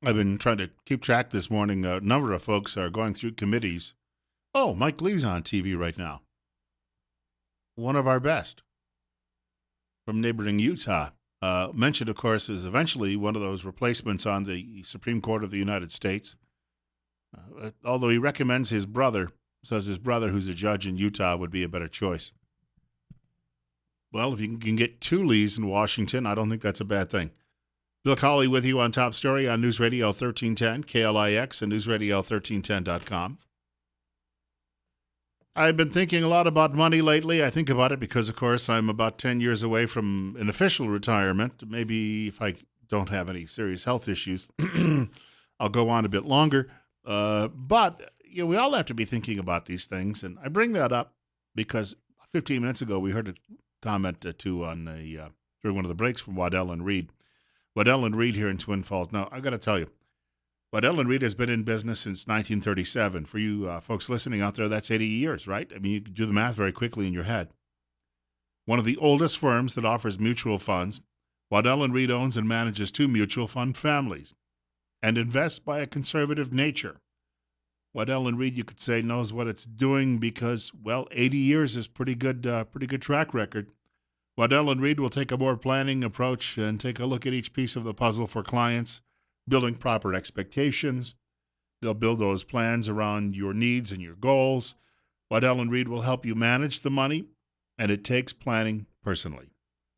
I've been trying to keep track this morning. A number of folks are going through committees. Oh, Mike Lee's on TV right now. One of our best from neighboring Utah. Mentioned, of course, is eventually one of those replacements on the Supreme Court of the United States. Although he recommends his brother, says his brother, who's a judge in Utah, would be a better choice. Well, if you can get two Lees in Washington, I don't think that's a bad thing. Bill Colley with you on Top Story on News Radio 1310, KLIX, and NewsRadio1310.com. I've been thinking a lot about money lately. I think about it because, of course, I'm about 10 years away from an official retirement. Maybe if I don't have any serious health issues, I'll go on a bit longer. But we all have to be thinking about these things. And I bring that up because 15 minutes ago, we heard a comment too on during one of the breaks from Waddell and Reed. Waddell and Reed here in Twin Falls. Now, I got to tell you, Waddell and Reed has been in business since 1937. For you folks listening out there, that's 80 years, right? I mean, you can do the math very quickly in your head. One of the oldest firms that offers mutual funds, Waddell and Reed owns and manages two mutual fund families and invests by a conservative nature. Waddell and Reed, you could say, knows what it's doing because, well, 80 years is pretty good track record. Waddell and Reed will take a more planning approach and take a look at each piece of the puzzle for clients, building proper expectations. They'll build those plans around your needs and your goals. Waddell and Reed will help you manage the money, and it takes planning personally.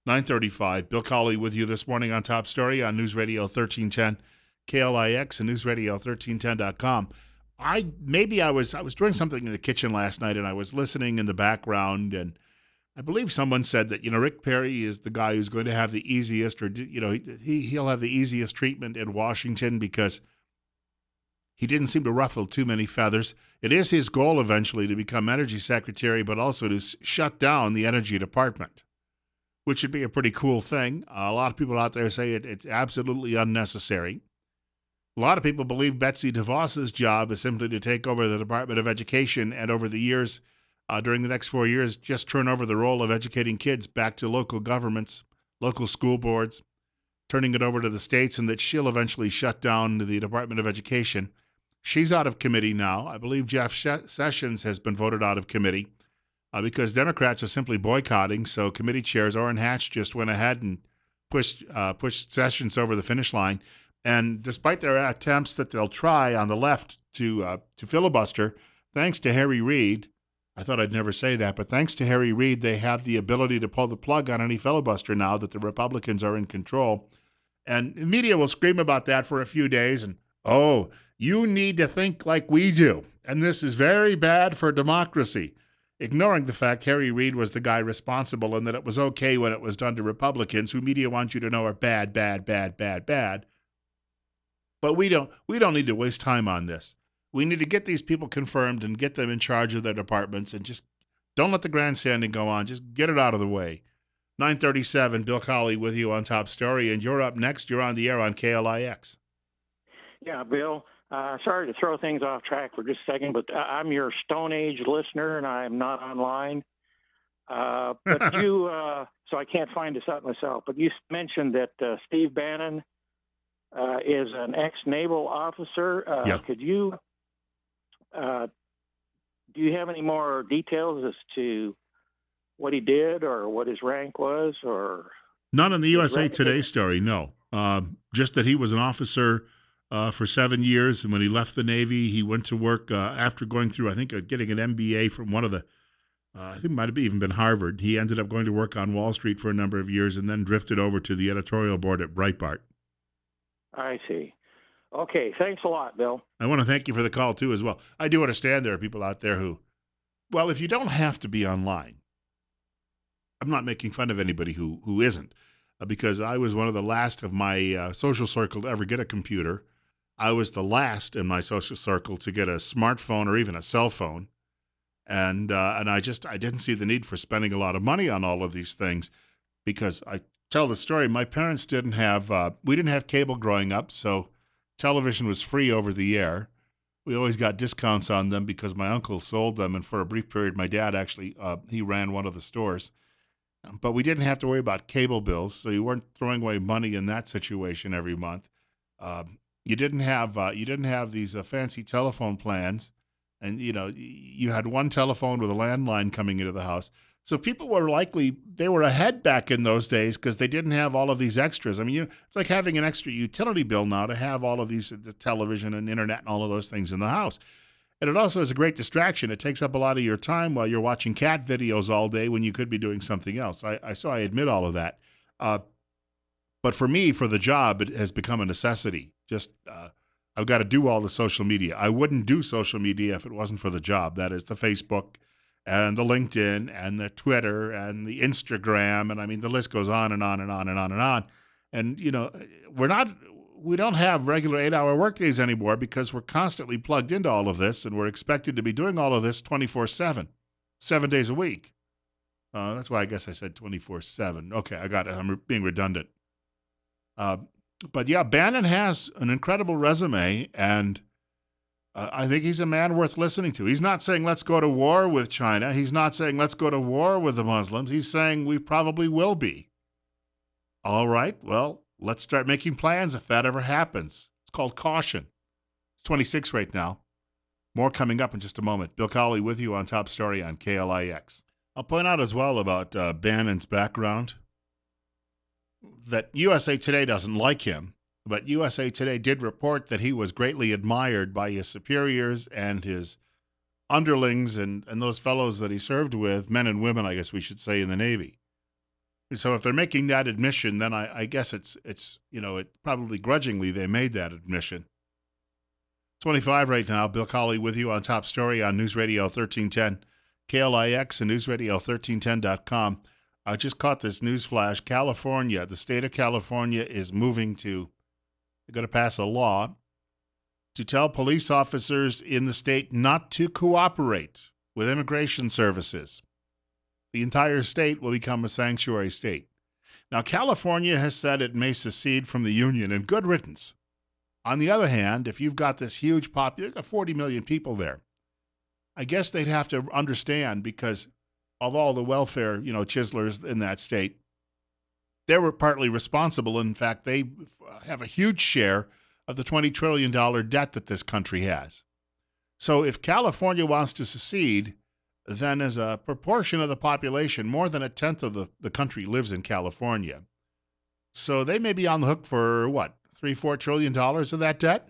9:35. Bill Colley with you this morning on Top Story on News Radio 1310, KLIX, and NewsRadio1310.com. I was doing something in the kitchen last night, and I was listening in the background, and I believe someone said that Rick Perry is the guy who's going to have the easiest, or he'll have the easiest treatment in Washington because he didn't seem to ruffle too many feathers. It is his goal eventually to become energy secretary, but also to shut down the energy department, which would be a pretty cool thing. A lot of people out there say it's absolutely unnecessary. A lot of people believe Betsy DeVos's job is simply to take over the Department of Education and over the years, during the next 4 years, just turn over the role of educating kids back to local governments, local school boards, turning it over to the states, and that she'll eventually shut down the Department of Education. She's out of committee now. I believe Jeff Sessions has been voted out of committee because Democrats are simply boycotting. So committee chairs Orrin Hatch just went ahead and pushed Sessions over the finish line. And despite their attempts that they'll try on the left to filibuster, thanks to Harry Reid, I thought I'd never say that, but thanks to Harry Reid, they have the ability to pull the plug on any filibuster now that the Republicans are in control. And the media will scream about that for a few days and, oh, you need to think like we do. And this is very bad for democracy. Ignoring the fact Harry Reid was the guy responsible and that it was okay when it was done to Republicans, who media wants you to know are bad, bad, bad, bad, bad. But we don't need to waste time on this. We need to get these people confirmed and get them in charge of their departments and just don't let the grandstanding go on. Just get it out of the way. 9:37, Bill Colley with you on Top Story, and you're up next. You're on the air on KLIX. Yeah, Bill, sorry to throw things off track for just a second, but I'm your Stone Age listener, and I'm not online. But you, so I can't find this out myself, but you mentioned that Steve Bannon is an ex-naval officer. Yeah. Could you, do you have any more details as to what he did or what his rank was? Or not in the USA Today story, no. Just that he was an officer for 7 years, and when he left the Navy, he went to work after going through, I think, getting an MBA from one of the, I think it might have even been Harvard. He ended up going to work on Wall Street for a number of years and then drifted over to the editorial board at Breitbart. I see. Okay, thanks a lot, Bill. I want to thank you for the call, too, as well. I do understand there are people out there who, well, if you don't have to be online, I'm not making fun of anybody who isn't, because I was one of the last of my social circle to ever get a computer. I was the last in my social circle to get a smartphone or even a cell phone, and I didn't see the need for spending a lot of money on all of these things, because I tell the story. My parents we didn't have cable growing up, so television was free over the air. We always got discounts on them because my uncle sold them, and for a brief period, my dad actually he ran one of the stores. But we didn't have to worry about cable bills, so you weren't throwing away money in that situation every month. You didn't have these fancy telephone plans, and you had one telephone with a landline coming into the house. So people were likely they were ahead back in those days because they didn't have all of these extras. I mean, it's like having an extra utility bill now to have all of these the television and internet and all of those things in the house. And it also is a great distraction. It takes up a lot of your time while you're watching cat videos all day when you could be doing something else. I admit all of that. Uh, but for me, for the job, it has become a necessity. Just I've got to do all the social media. I wouldn't do social media if it wasn't for the job. That is the Facebook and the LinkedIn and the Twitter and the Instagram. And I mean, the list goes on and on and on and on and on. And, we're not, we don't have regular 8-hour workdays anymore because we're constantly plugged into all of this and we're expected to be doing all of this 24/7, 7 days a week. That's why I guess I said 24/7. Okay, I got it. I'm being redundant. Uh, but yeah, Bannon has an incredible resume, and I think he's a man worth listening to. He's not saying let's go to war with China. He's not saying let's go to war with the Muslims. He's saying we probably will be. All right, well, let's start making plans if that ever happens. It's called caution. It's 26 right now. More coming up in just a moment. Bill Colley with you on Top Story on KLIX. I'll point out as well about Bannon's background that USA Today doesn't like him, but USA Today did report that he was greatly admired by his superiors and his underlings and those fellows that he served with, men and women, I guess we should say, in the Navy. So if they're making that admission, then I guess it's it probably grudgingly they made that admission. 25 right now. Bill Colley with you on Top Story on News Radio 1310, KLIX and newsradio1310.com. I just caught this news flash. California, the state of California is moving to, they're going to pass a law to tell police officers in the state not to cooperate with immigration services. The entire state will become a sanctuary state. Now, California has said it may secede from the union, and good riddance. On the other hand, if you've got this huge population, you've got 40 million people there, I guess they'd have to understand because of all the welfare, chiselers in that state, they were partly responsible. In fact, they have a huge share of the $20 trillion debt that this country has. So if California wants to secede, then as a proportion of the population, more than a tenth of the country lives in California. So they may be on the hook for what, $3-4 trillion of that debt?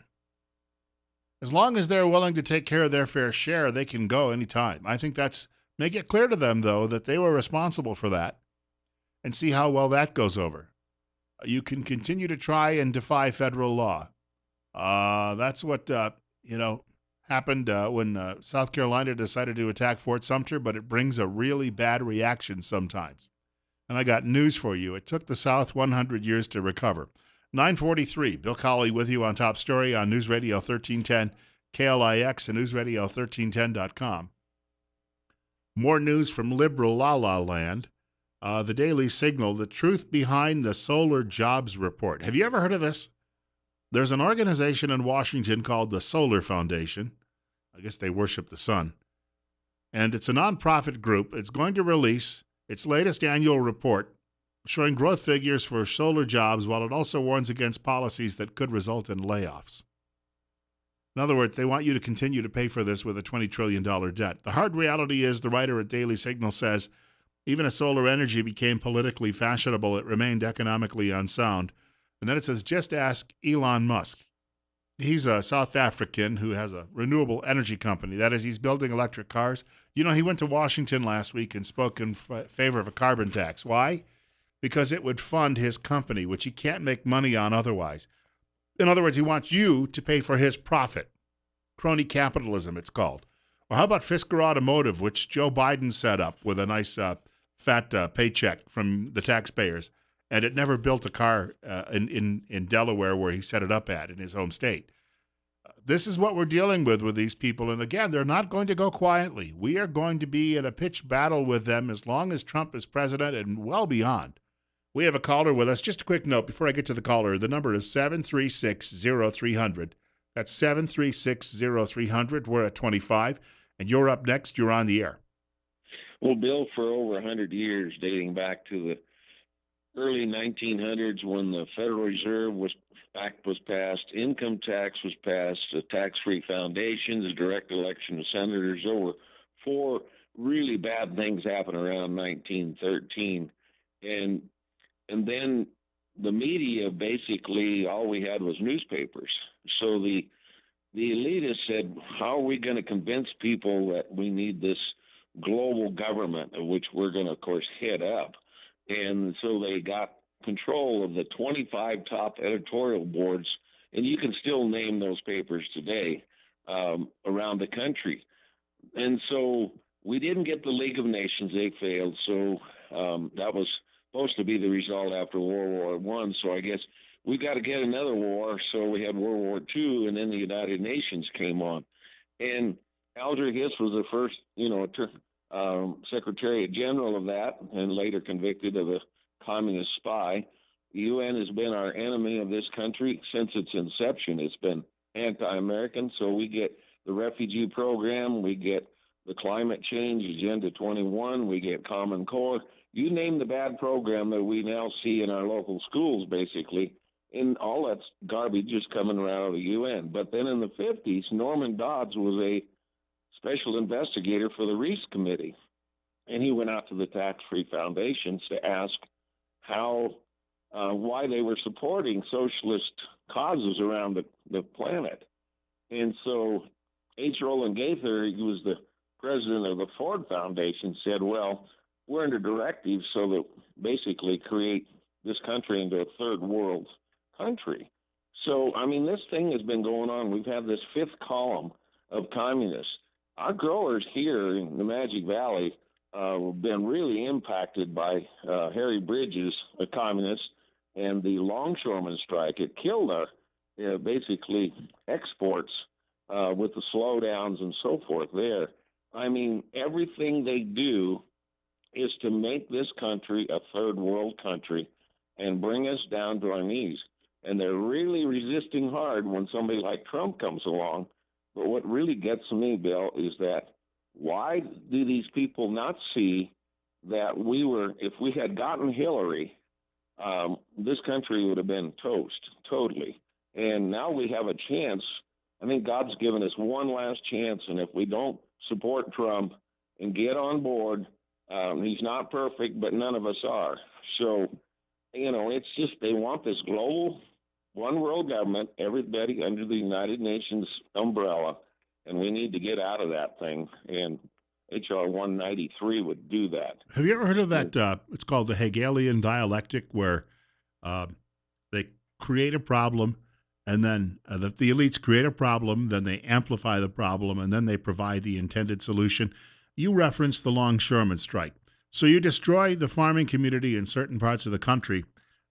As long as they're willing to take care of their fair share, they can go anytime. I think make it clear to them, though, that they were responsible for that and see how well that goes over. You can continue to try and defy federal law. That's what, happened when South Carolina decided to attack Fort Sumter, but it brings a really bad reaction sometimes. And I got news for you. It took the South 100 years to recover. 9:43. Bill Colley with you on Top Story on News Radio 1310, KLIX and newsradio1310.com. More news from liberal la-la land. The Daily Signal, the truth behind the solar jobs report. Have you ever heard of this? There's an organization in Washington called the Solar Foundation. I guess they worship the sun. And it's a nonprofit group. It's going to release its latest annual report showing growth figures for solar jobs, while it also warns against policies that could result in layoffs. In other words, they want you to continue to pay for this with a $20 trillion debt. The hard reality is, the writer at Daily Signal says, even as solar energy became politically fashionable, it remained economically unsound. And then it says, just ask Elon Musk. He's a South African who has a renewable energy company. That is, he's building electric cars. He went to Washington last week and spoke in favor of a carbon tax. Why? Because it would fund his company, which he can't make money on otherwise. In other words, he wants you to pay for his profit. Crony capitalism, it's called. Or how about Fisker Automotive, which Joe Biden set up with a nice fat paycheck from the taxpayers, and it never built a car in Delaware where he set it up at in his home state. This is what we're dealing with these people, and again, they're not going to go quietly. We are going to be in a pitched battle with them as long as Trump is president and well beyond. We have a caller with us. Just a quick note before I get to the caller. The number is 736-0300. That's 736-0300. We're at 25, and you're up next. You're on the air. Well, Bill, for over 100 years, dating back to the early 1900s when the Federal Reserve was Act was passed, income tax was passed, tax-free foundations, direct election of senators. There were four really bad things happened around 1913, and then the media basically all we had was newspapers. So the elitists said, how are we going to convince people that we need this global government, of which we're going to, of course, head up? And so they got control of the 25 top editorial boards, and you can still name those papers today around the country. And so we didn't get the League of Nations; they failed. So that was supposed to be the result after World War I. So I guess we got to get another war. So we had World War II, and then the United Nations came on, and Alger Hiss was the first, Secretary General of that, and later convicted of a communist spy. The UN has been our enemy of this country since its inception. It's been anti-American. So we get the refugee program, we get the climate change agenda 21, we get Common Core. You name the bad program that we now see in our local schools, basically, and all that's garbage is coming out of the UN. But then in the 50s, Norman Dodds was a special investigator for the Reese Committee, and he went out to the tax-free foundations to ask why they were supporting socialist causes around the planet. And so H. Roland Gaither, who was the president of the Ford Foundation, said, well, we're under directives so that basically create this country into a third world country. So, I mean, this thing has been going on. We've had this fifth column of communists. Our growers here in the Magic Valley have been really impacted by Harry Bridges, a communist, and the longshoreman strike. It killed our basically exports with the slowdowns and so forth there. I mean, everything they do is to make this country a third world country and bring us down to our knees. And they're really resisting hard when somebody like Trump comes along. But what really gets me, Bill, is that why do these people not see that if we had gotten Hillary, this country would have been toast, totally. And now we have a chance. I think God's given us one last chance. And if we don't support Trump and get on board, he's not perfect, but none of us are. So, it's just they want this global one world government, everybody under the United Nations umbrella, and we need to get out of that thing. And H.R. 193 would do that. Have you ever heard of that? It's called the Hegelian dialectic, where they create a problem, and then the elites create a problem, then they amplify the problem, and then they provide the intended solution. You referenced the longshoreman strike. So you destroy the farming community in certain parts of the country.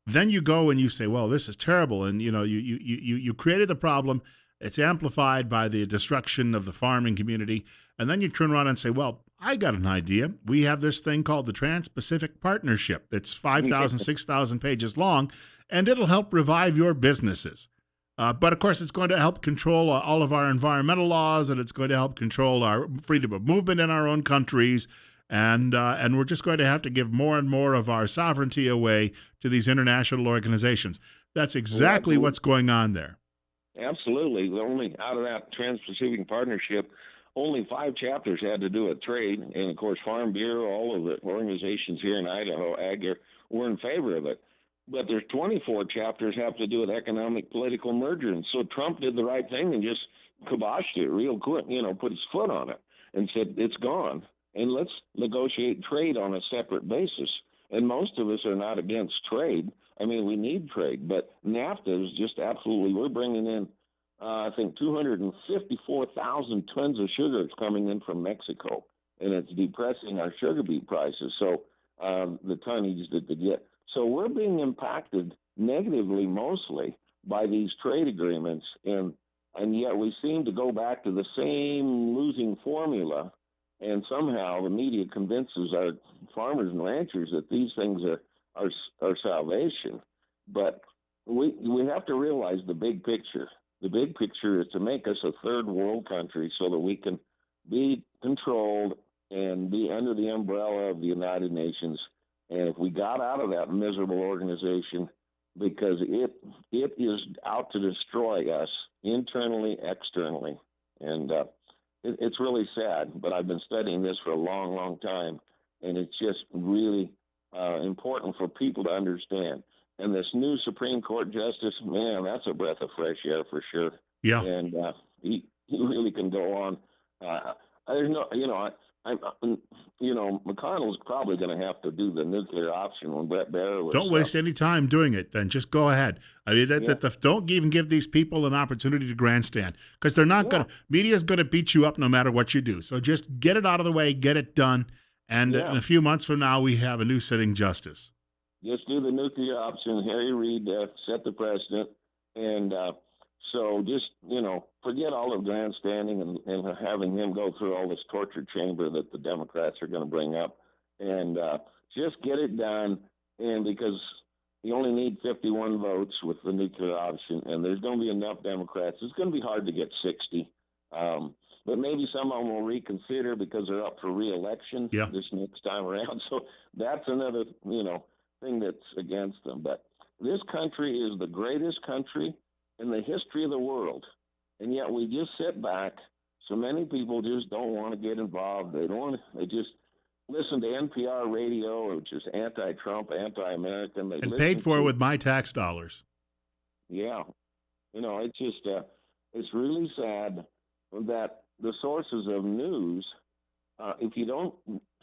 Then you go and you say, well, this is terrible. And, you created the problem. It's amplified by the destruction of the farming community. And then you turn around and say, well, I got an idea. We have this thing called the Trans-Pacific Partnership. It's 5,000, 6,000 pages long, and it'll help revive your businesses. But, of course, it's going to help control all of our environmental laws, and it's going to help control our freedom of movement in our own countries. And we're just going to have to give more and more of our sovereignty away to these international organizations. That's exactly what's going on there. Absolutely. Only out of that Trans-Pacific Partnership, only 5 chapters had to do with trade. And, of course, Farm Bureau, all of the organizations here in Idaho, AGR, were in favor of it. But there's 24 chapters have to do with economic political merger. And so Trump did the right thing and just kiboshed it real quick, put his foot on it and said, it's gone. And let's negotiate trade on a separate basis. And most of us are not against trade. I mean, we need trade, but NAFTA is just absolutely, we're bringing in, I think, 254,000 tons of sugar is coming in from Mexico, and it's depressing our sugar beet prices. So the tonnage that they get. So we're being impacted negatively mostly by these trade agreements. And yet we seem to go back to the same losing formula. And somehow the media convinces our farmers and ranchers that these things are salvation. But we have to realize the big picture. The big picture is to make us a third world country so that we can be controlled and be under the umbrella of the United Nations. And if we got out of that miserable organization, because it is out to destroy us internally, externally, and it's really sad. But I've been studying this for a long, long time, and it's just really important for people to understand. And this new Supreme Court justice, man, that's a breath of fresh air for sure. Yeah. And he really can go on. There's no, McConnell's probably going to have to do the nuclear option when Brett Baer was. Don't waste any time doing it. Then just go ahead. I mean, Yeah, don't even give these people an opportunity to grandstand because they're not yeah, going to. Media's going to beat you up no matter what you do. So just get it out of the way, get it done, and in yeah. a few months from now, we have a new sitting justice. Just do the nuclear option. Harry Reid set the precedent, and so just forget all of grandstanding and having him go through all this torture chamber that the Democrats are going to bring up, and just get it done. And because you only need 51 votes with the nuclear option, and there's going to be enough Democrats. It's going to be hard to get 60. But maybe some of them will reconsider because they're up for re-election Yeah. this next time around. So that's another, thing that's against them. But this country is the greatest country in the history of the world, and yet we just sit back. So many people just don't want to get involved. They don't want to. They just listen to NPR radio, which is anti-Trump, anti-American. They And listen paid for to, with my tax dollars. yeah, it's just it's really sad that the sources of news, if you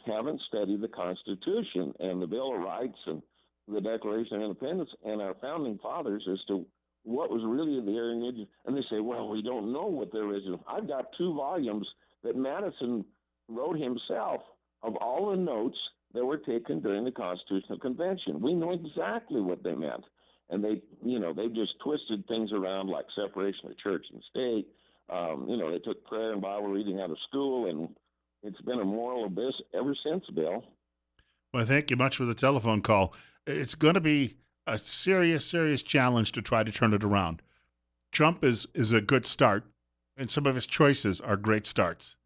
haven't studied the Constitution and the Bill of Rights and the Declaration of Independence and our founding fathers as to what was really the original, and they say, well, we don't know what the original. I've got 2 volumes that Madison wrote himself of all the notes that were taken during the Constitutional Convention. We know exactly what they meant. And they just twisted things around like separation of church and state. They took prayer and Bible reading out of school, and it's been a moral abyss ever since, Bill. Well, thank you much for the telephone call. It's going to be a serious, serious challenge to try to turn it around. Trump is a good start, and some of his choices are great starts.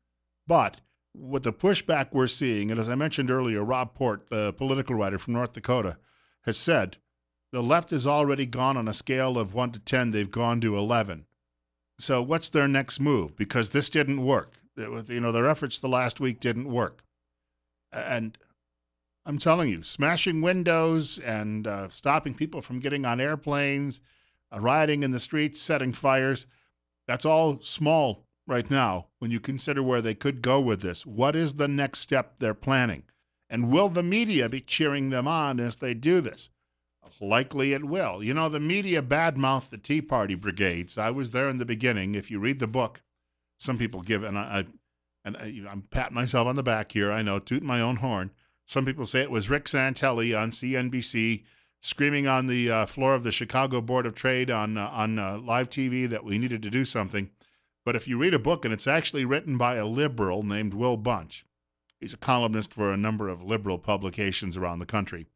But with the pushback we're seeing, and as I mentioned earlier, Rob Port, the political writer from North Dakota, has said the left has already gone on a scale of 1 to 10, they've gone to 11. So what's their next move? Because this didn't work. Their efforts the last week didn't work. And I'm telling you, smashing windows and stopping people from getting on airplanes, rioting in the streets, setting fires, that's all small right now when you consider where they could go with this. What is the next step they're planning? And will the media be cheering them on as they do this? Likely it will. The media badmouth the Tea Party brigades. I was there in the beginning. If you read the book, some people give, I'm patting myself on the back here. I know, tooting my own horn. Some people say it was Rick Santelli on CNBC screaming on the floor of the Chicago Board of Trade on live TV that we needed to do something. But if you read a book, and it's actually written by a liberal named Will Bunch, he's a columnist for a number of liberal publications around the country.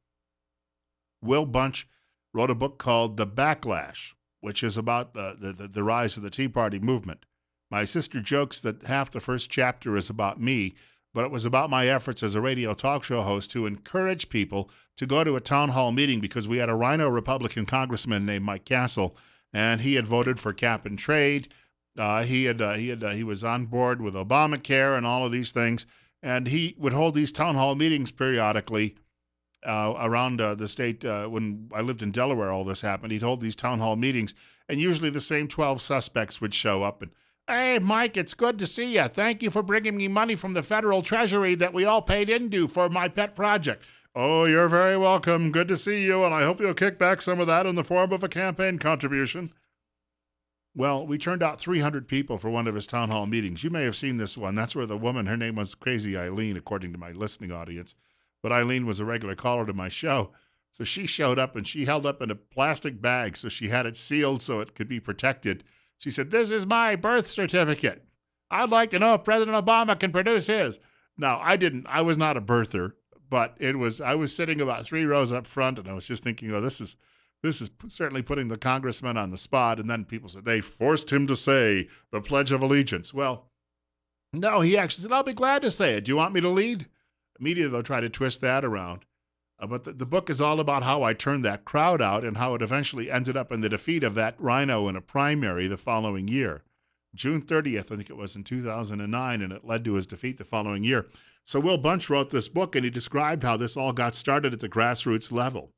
Will Bunch wrote a book called The Backlash, which is about the rise of the Tea Party movement. My sister jokes that half the first chapter is about me, but it was about my efforts as a radio talk show host to encourage people to go to a town hall meeting because we had a rhino Republican congressman named Mike Castle, and he had voted for cap and trade. He was on board with Obamacare and all of these things, and he would hold these town hall meetings periodically around the state. When I lived in Delaware, all this happened. He'd hold these town hall meetings, and usually the same 12 suspects would show up and, hey, Mike, it's good to see you. Thank you for bringing me money from the federal treasury that we all paid into for my pet project. Oh, you're very welcome. Good to see you, and I hope you'll kick back some of that in the form of a campaign contribution. Well, we turned out 300 people for one of his town hall meetings. You may have seen this one. That's where the woman, her name was Crazy Eileen, according to my listening audience. But Eileen was a regular caller to my show. So she showed up, and she held up in a plastic bag, so she had it sealed so it could be protected. She said, "This is my birth certificate. I'd like to know if President Obama can produce his." Now, I was not a birther, but I was sitting about 3 rows up front, and I was just thinking, oh, this is certainly putting the congressman on the spot. And then people said they forced him to say the Pledge of Allegiance. Well, no, he actually said, "I'll be glad to say it. Do you want me to lead?" The media, though, try to twist that around. But the book is all about how I turned that crowd out and how it eventually ended up in the defeat of that rhino in a primary the following year. June 30th, I think it was in 2009, and it led to his defeat the following year. So Will Bunch wrote this book, and he described how this all got started at the grassroots level.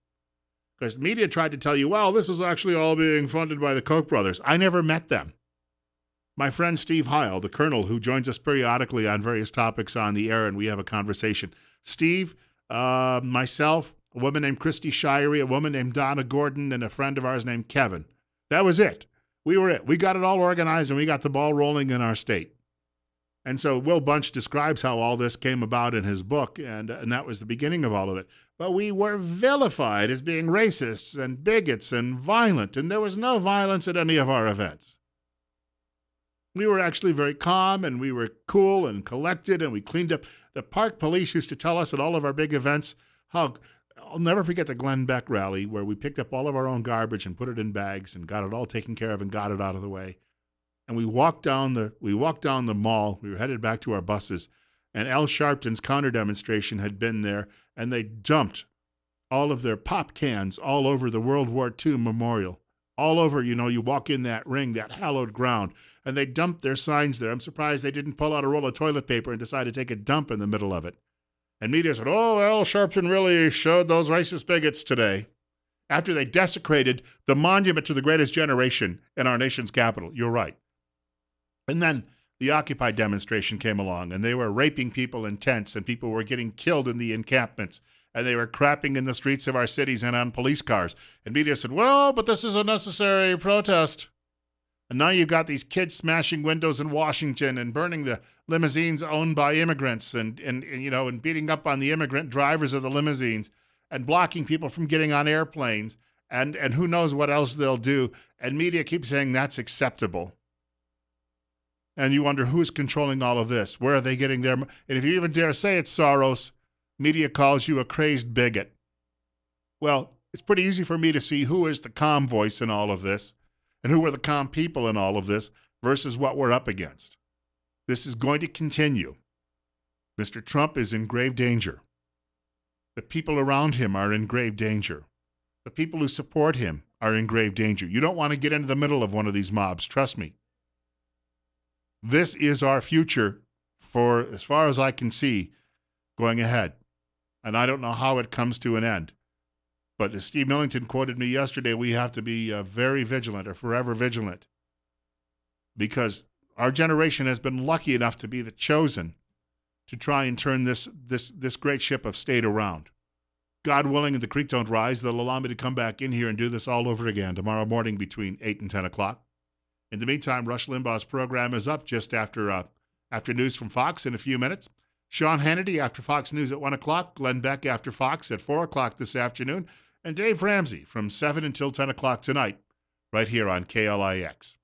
Because the media tried to tell you, well, this is actually all being funded by the Koch brothers. I never met them. My friend Steve Heil, the colonel, who joins us periodically on various topics on the air, and we have a conversation. Steve, myself, a woman named Christy Shirey, a woman named Donna Gordon, and a friend of ours named Kevin. That was it. We were it. We got it all organized, and we got the ball rolling in our state. And so Will Bunch describes how all this came about in his book, and that was the beginning of all of it. But we were vilified as being racists and bigots and violent, and there was no violence at any of our events. We were actually very calm, and we were cool and collected, and we cleaned up. The park police used to tell us at all of our big events how, I'll never forget the Glenn Beck rally where we picked up all of our own garbage and put it in bags and got it all taken care of and got it out of the way. And we walked down the mall. We were headed back to our buses, and Al Sharpton's counter demonstration had been there, and they dumped all of their pop cans all over the World War II memorial. All over, you walk in that ring, that hallowed ground, and they dumped their signs there. I'm surprised they didn't pull out a roll of toilet paper and decide to take a dump in the middle of it. And media said, oh, Al Sharpton really showed those racist bigots today. After they desecrated the monument to the greatest generation in our nation's capital. You're right. And then the Occupy demonstration came along, and they were raping people in tents, and people were getting killed in the encampments, and they were crapping in the streets of our cities and on police cars. And media said, well, but this is a necessary protest. And now you've got these kids smashing windows in Washington and burning the limousines owned by immigrants and beating up on the immigrant drivers of the limousines and blocking people from getting on airplanes and who knows what else they'll do. And media keeps saying that's acceptable. And you wonder who's controlling all of this. Where are they getting their... And if you even dare say it's Soros, media calls you a crazed bigot. Well, it's pretty easy for me to see who is the calm voice in all of this and who are the calm people in all of this versus what we're up against. This is going to continue. Mr. Trump is in grave danger. The people around him are in grave danger. The people who support him are in grave danger. You don't want to get into the middle of one of these mobs, trust me. This is our future for, as far as I can see, going ahead. And I don't know how it comes to an end. But as Steve Millington quoted me yesterday, we have to be very vigilant or forever vigilant. Because our generation has been lucky enough to be the chosen to try and turn this great ship of state around. God willing, and the creek don't rise, they'll allow me to come back in here and do this all over again tomorrow morning between 8 and 10 o'clock. In the meantime, Rush Limbaugh's program is up just after news from Fox in a few minutes. Sean Hannity after Fox News at 1 o'clock. Glenn Beck after Fox at 4 o'clock this afternoon. And Dave Ramsey from 7 until 10 o'clock tonight, right here on KLIX.